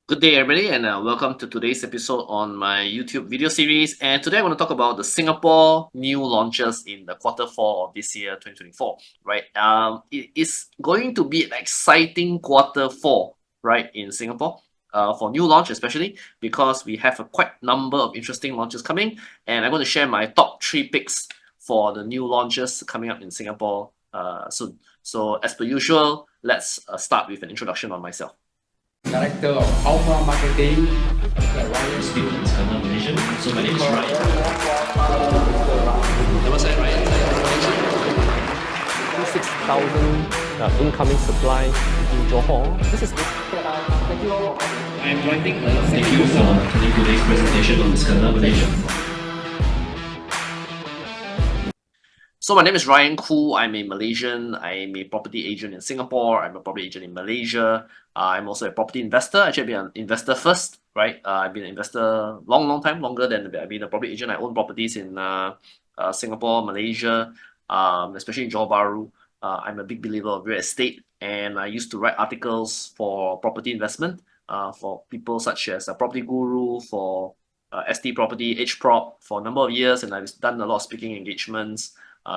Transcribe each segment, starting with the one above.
Good day, everybody, and welcome to today's episode on my YouTube video series. And today I want to talk about the Singapore new launches in the quarter four of this year, 2024. Right, it is going to be an exciting quarter four, right, in Singapore. For new launch, especially because we have a quite number of interesting launches coming, and I'm going to share my top three picks for the new launches coming up in Singapore soon. So, as per usual, let's start with an introduction on myself. Director of Alpha Marketing at Ryan Still in Iskandar, Malaysia. So my name is Ryan. Nama saya Ryan. 6,000 incoming supply in Johor. This is I'm writing. Thank you for attending today's presentation on Iskandar, Malaysia. So my name is Ryan Khoo. I'm a Malaysian. I'm a property agent in Singapore. I'm a property agent in Malaysia. I'm also a property investor. Actually, I've been an investor first, right? I've been an investor long time, longer than I've been a property agent. I own properties in Singapore, Malaysia, especially in Johor Bahru. I'm a big believer of real estate, and I used to write articles for property investment for people such as Property Guru, for ST Property, HProp for a number of years, and I've done a lot of speaking engagements.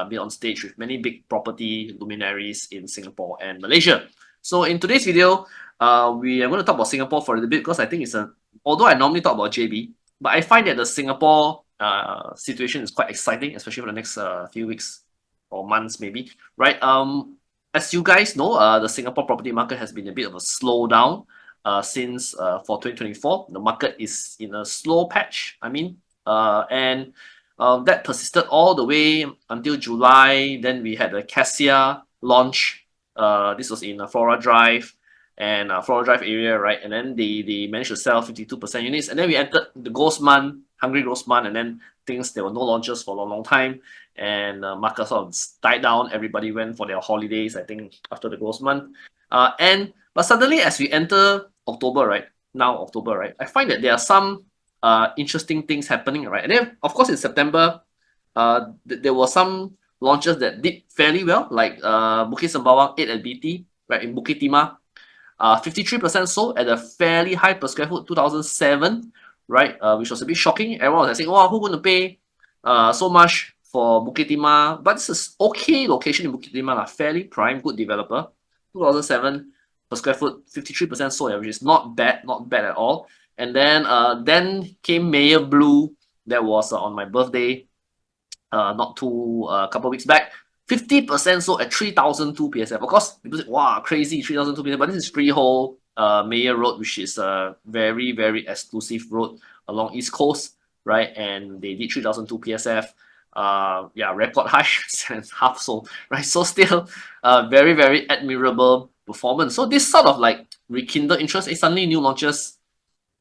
Been on stage with many big property luminaries in Singapore and Malaysia. So in today's video, we are going to talk about Singapore for a little bit because I think although I normally talk about JB, but I find that the Singapore situation is quite exciting, especially for the next few weeks or months maybe, right? As you guys know, the Singapore property market has been a bit of a slowdown since for 2024. The market is in a slow patch, and that persisted all the way until July. Then we had the Cassia launch. This was in Flora Drive and Flora Drive area, right? And then they managed to sell 52% units. And then we entered the ghost month, Hungry Ghost month, and then there were no launches for a long time. And market sort of died down. Everybody went for their holidays, I think, after the ghost month. But suddenly, as we enter October, right? Now October, right? I find that there are some interesting things happening, right? And then, of course, in September, there were some launches that did fairly well, like Bukit Sembawang 8 at BT, right, in Bukit Timah. 53% sold at a fairly high per square foot, 2007, right, which was a bit shocking. Everyone was saying, wow, who's going to pay so much for Bukit Timah? But this is okay location in Bukit Timah, fairly prime, good developer. 2007 per square foot, 53% sold, which is not bad at all. And then came Mayor Blue. That was on my birthday, a couple of weeks back. 50% sold at 3002 PSF. Of course, people say, wow, crazy, 3002 PSF. But this is freehold Mayor Road, which is a very, very exclusive road along East Coast, right? And they did 3002 PSF. Record high, and half sold, right? So still very, very admirable performance. So this sort of like rekindled interest. Suddenly new launches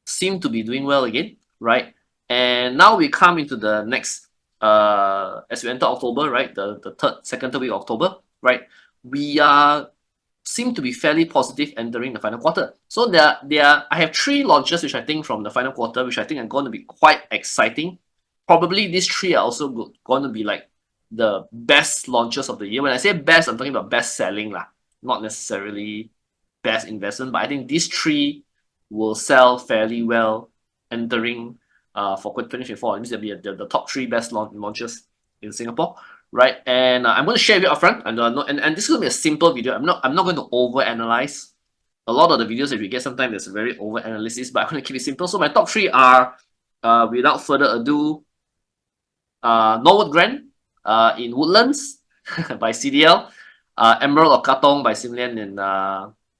seem to be doing well again, right? And now we come into the next, as we enter October, right? The second week of October, right? We seem to be fairly positive entering the final quarter. So I have three launches which I think from the final quarter, which I think are going to be quite exciting. Probably these three are also going to be like the best launches of the year. When I say best, I'm talking about best selling lah, not necessarily best investment. But I think these three will sell fairly well entering for 2024. It means they'll be the top three best launches in Singapore, right? And I'm going to share with you upfront. And this is going to be a simple video. I'm not going to overanalyze. A lot of the videos that we get sometimes there's a very over analysis, but I'm going to keep it simple. So my top three are, without further ado, Norwood Grand in Woodlands by CDL, Emerald of Katong by Sim Lian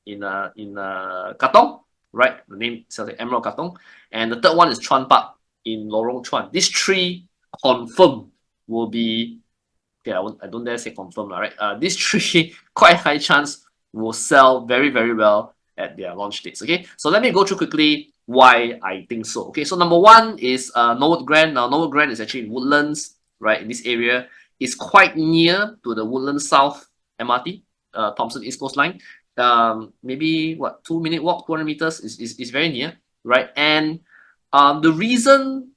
in Katong, right? The name sounds like Emerald Katong. And the third one is Chuan Park in Lorong Chuan. These three confirm will be, okay, I don't dare say confirm, right? These three quite high chance will sell very, very well at their launch dates. Okay, so let me go through quickly why I think so. Okay, so number one is Norwood Grand. Now, Norwood Grand is actually in Woodlands, right? In this area, it's quite near to the Woodlands South MRT, Thomson East Coast Line. Maybe what 2-minute walk, 200 meters is very near, right? And the reason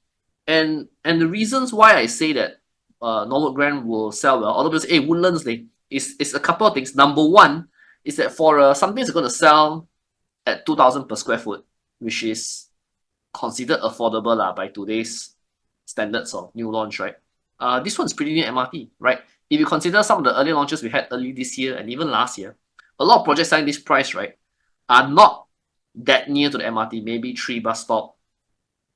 and the reasons why I say that Norwood Grand will sell well, although people say, hey, Woodlands, is a couple of things. Number one is that for something that's going to sell at 2,000 per square foot, which is considered affordable by today's standards of new launch, right? This one's pretty near MRT, right? If you consider some of the early launches we had early this year and even last year, a lot of projects selling this price, right, are not that near to the MRT, maybe 3 bus stop,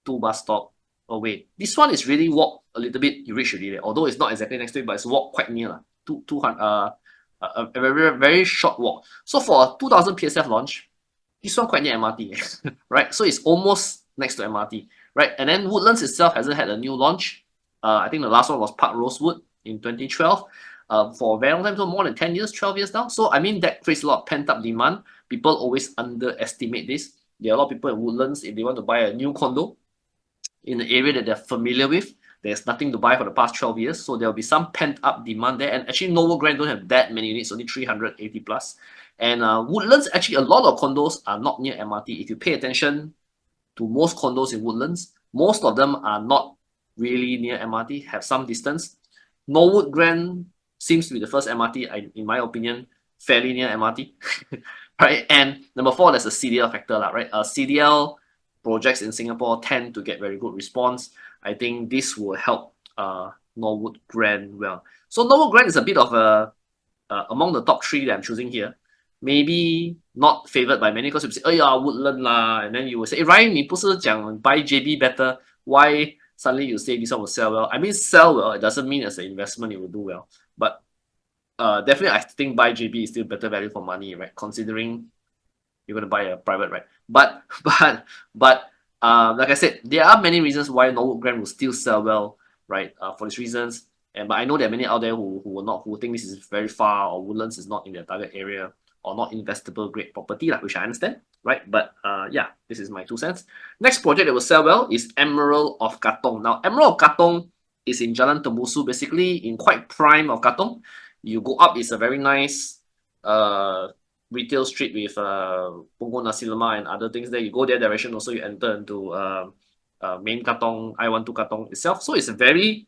2 bus stop away. This one is really walk a little bit, you reach already there. Although it's not exactly next to it, but it's walk quite near. 200, a very, very short walk. So for a 2000 PSF launch, this one quite near MRT, right? So it's almost next to MRT, right? And then Woodlands itself hasn't had a new launch. I think the last one was Park Rosewood in 2012. For a very long time, so more than 10 years, 12 years now. So I mean, that creates a lot of pent-up demand. People always underestimate this. There are a lot of people in Woodlands, if they want to buy a new condo in the area that they're familiar with, there's nothing to buy for the past 12 years. So there'll be some pent-up demand there. And actually, Novo Grand don't have that many units, only 380 plus. And Woodlands, actually, a lot of condos are not near MRT. If you pay attention to most condos in Woodlands, most of them are not really near MRT, have some distance. Norwood Grand seems to be the first MRT, in my opinion, fairly near MRT, right? And number 4, there's a CDL factor, right? CDL projects in Singapore tend to get very good response. I think this will help Norwood Grand well. So Norwood Grand is a bit of a, among the top 3 that I'm choosing here, maybe not favored by many because you say, oh yeah, Woodland lah, and then you will say, hey, Ryan, 你不是讲 buy JB better? Why suddenly you say this one will sell well? I mean, sell well, it doesn't mean as an investment it will do well. But definitely, I think buy JB is still better value for money, right? Considering you're going to buy a private, right? But like I said, there are many reasons why Norwood Grand will still sell well, right? For these reasons. But I know there are many out there who think this is very far or Woodlands is not in their target area or not investable grade property, which I understand, right? But yeah, this is my 2 cents. Next project that will sell well is Emerald of Katong. Now, Emerald of Katong is in Jalan Tembusu, basically in quite prime of Katong. You go up, it's a very nice retail street with Punggol Nasi Lemak and other things there. You go their direction, also you enter into main Katong, I-12 Katong itself. So it's a very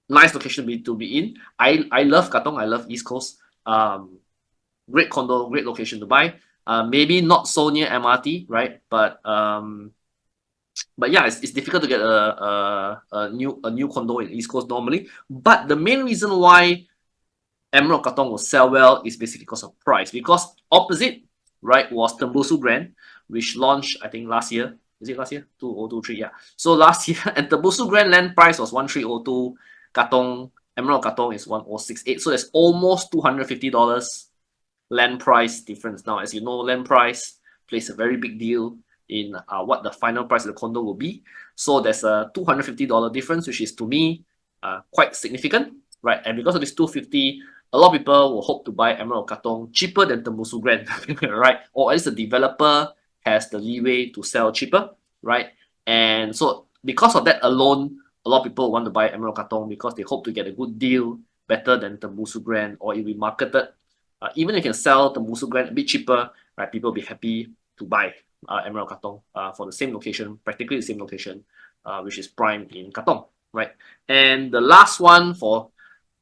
nice location to be in. I love Katong, I love East Coast. Great condo, great location to buy. Maybe not so near MRT, right? But yeah, it's difficult to get a new condo in East Coast normally. But the main reason why Emerald Katong will sell well is basically because of price. Because opposite, right, was Tembusu Grand, which launched I think last year. Is it last year? 2023, yeah. So last year, and Tembusu Grand land price was 1302. Katong, Emerald Katong is 1068. So there's almost $250 land price difference. Now, as you know, land price plays a very big deal in what the final price of the condo will be. So there's a $250 difference, which is to me quite significant, right? And because of this $250, a lot of people will hope to buy Emerald Katong cheaper than Tembusu Grand, right? Or at least the developer has the leeway to sell cheaper, right? And so because of that alone, a lot of people want to buy Emerald Katong because they hope to get a good deal, better than Tembusu Grand, or it will be marketed. Even if you can sell Tembusu Grand a bit cheaper, right? People will be happy to buy Emerald Katong for the same location, practically the same location, which is prime in Katong, right? And the last one for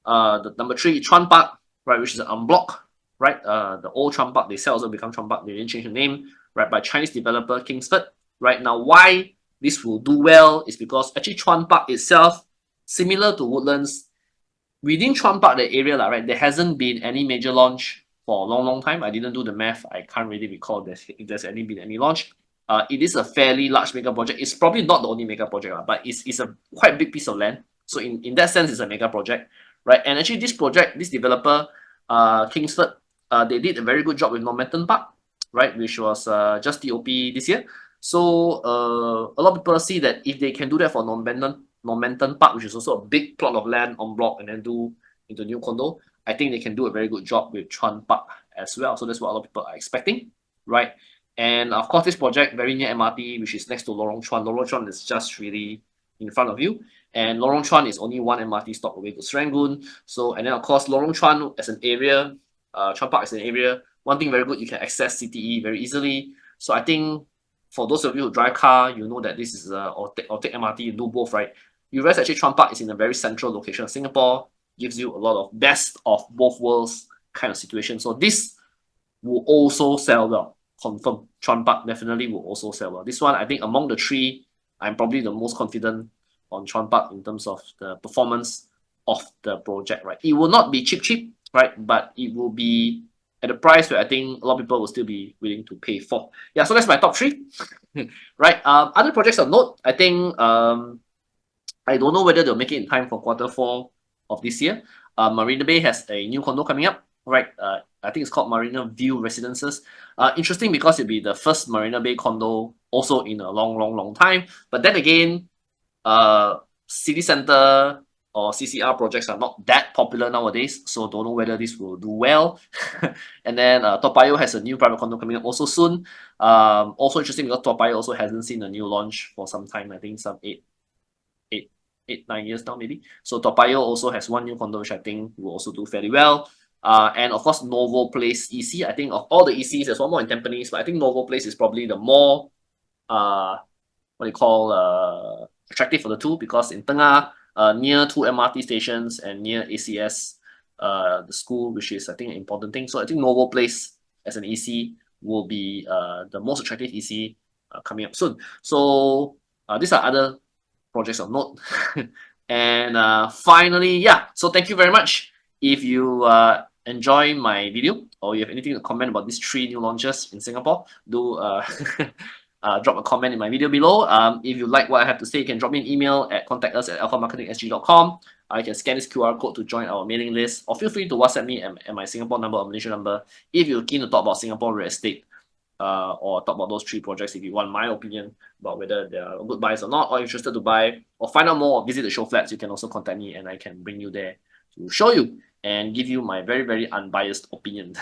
the number 3, Chuan Park, right, which is an en bloc, right? The old Chuan Park, they sell also become Chuan Park. They didn't change the name, right? By Chinese developer Kingsford, right? Now, why this will do well is because actually Chuan Park itself, similar to Woodlands, within Chuan Park, the area, right, there hasn't been any major launch for a long time. I didn't do the math. I can't really recall if there's been any launch. It is a fairly large mega project. It's probably not the only mega project, but it's a quite big piece of land. So in that sense, it's a mega project, right? And actually, this project, this developer, Kingsford, they did a very good job with Normanton Park, right, which was just TOP this year. So a lot of people see that if they can do that for Normanton Park, which is also a big plot of land en bloc, and then do into new condo, I think they can do a very good job with Chuan Park as well. So that's what a lot of people are expecting, right? And of course, this project very near MRT, which is next to Lorong Chuan. Lorong Chuan is just really in front of you. And Lorong Chuan is only 1 MRT stop away to Serangoon. So, and then of course, Lorong Chuan as an area, Chuan Park as an area, one thing very good, you can access CTE very easily. So I think for those of you who drive car, you know that this is, or take MRT, you do both, right? You realize actually Chuan Park is in a very central location. Singapore gives you a lot of best of both worlds kind of situation. So this will also sell well, confirm Chuan Park definitely will also sell well. This one, I think among the three, I'm probably the most confident on Chuan Park in terms of the performance of the project, right? It will not be cheap, right? But it will be at a price where I think a lot of people will still be willing to pay for. Yeah, so that's my top three. Right. Other projects of note, I think I don't know whether they'll make it in time for Q4 of this year. Marina Bay has a new condo coming up, right? I think it's called Marina View Residences. Interesting because it'll be the first Marina Bay condo also in a long time. But then again, city center or CCR projects are not that popular nowadays, so don't know whether this will do well. And then Toa Payoh has a new private condo coming up also soon. Also interesting because Toa Payoh also hasn't seen a new launch for some time. I think some 9 years now maybe. So Toa Payoh also has one new condo which I think will also do fairly well. And of course Novo Place EC. I think of all the ECs, there's one more in Tampines, but I think Novo Place is probably the more attractive for the two, because in Tengah, near two MRT stations and near ACS, the school, which is I think an important thing. So I think Novo Place as an EC will be the most attractive EC coming up soon. So these are other projects of note. And finally, yeah, so thank you very much. If you enjoy my video or you have anything to comment about these 3 new launches in Singapore, do drop a comment in my video below. If you like what I have to say, you can drop me an email at contactus@alphamarketingsg.com. You can scan this QR code to join our mailing list, or feel free to WhatsApp me at my Singapore number or Malaysia number if you're keen to talk about Singapore real estate, or talk about those 3 projects if you want my opinion about whether they are good buys or not, or interested to buy or find out more or visit the show flats. You can also contact me and I can bring you there to show you and give you my very unbiased opinion.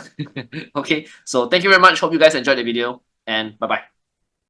Okay, so thank you very much. Hope you guys enjoyed the video, and bye bye.